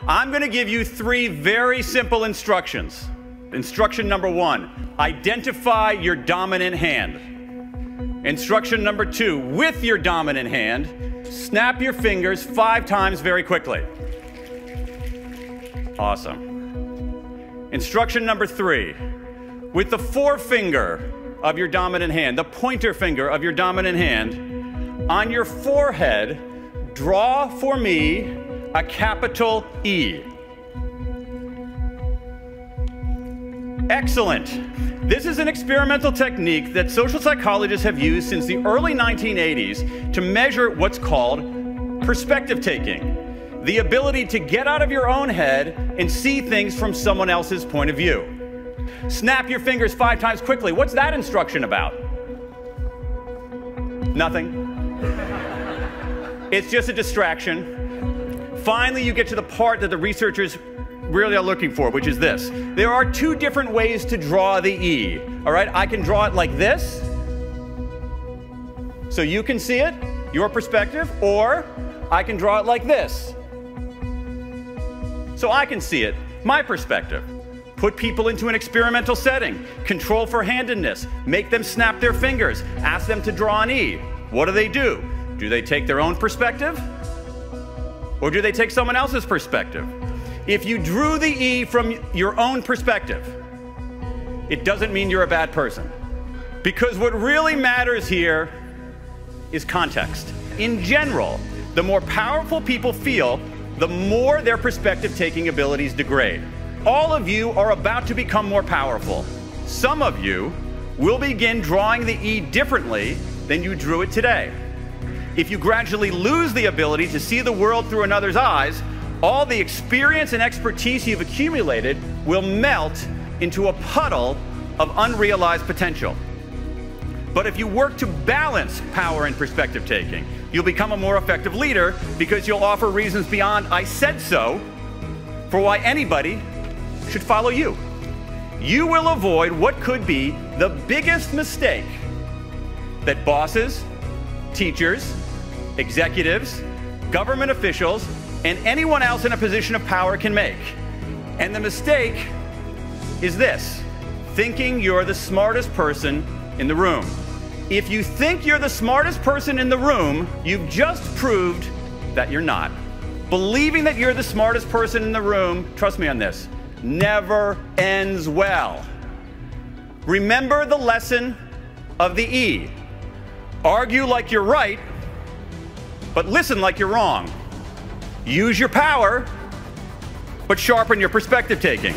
I'm going to give you 3 very simple instructions. Instruction number 1, identify your dominant hand. Instruction number 2, with your dominant hand, snap your fingers 5 times very quickly. Awesome. Instruction number 3, with the forefinger of your dominant hand, the pointer finger of your dominant hand, on your forehead, draw for me a capital E. Excellent. This is an experimental technique that social psychologists have used since the early 1980s to measure what's called perspective taking, the ability to get out of your own head and see things from someone else's point of view. Snap your fingers 5 times quickly. What's that instruction about? Nothing. It's just a distraction. Finally, you get to the part that the researchers really are looking for, which is this. There are 2 different ways to draw the E. All right, I can draw it like this, so you can see it, your perspective, or I can draw it like this, so I can see it, my perspective. Put people into an experimental setting, control for handedness, make them snap their fingers, ask them to draw an E. What do? Do they take their own perspective? Or do they take someone else's perspective? If you drew the E from your own perspective, it doesn't mean you're a bad person. Because what really matters here is context. In general, the more powerful people feel, the more their perspective-taking abilities degrade. All of you are about to become more powerful. Some of you will begin drawing the E differently than you drew it today. If you gradually lose the ability to see the world through another's eyes, all the experience and expertise you've accumulated will melt into a puddle of unrealized potential. But if you work to balance power and perspective taking, you'll become a more effective leader because you'll offer reasons beyond "I said so" for why anybody should follow you. You will avoid what could be the biggest mistake that bosses, teachers, executives, government officials, and anyone else in a position of power can make. And the mistake is this: thinking you're the smartest person in the room. If you think you're the smartest person in the room, you've just proved that you're not. Believing that you're the smartest person in the room, trust me on this, never ends well. Remember the lesson of the E. Argue like you're right, but listen like you're wrong. Use your power, but sharpen your perspective taking.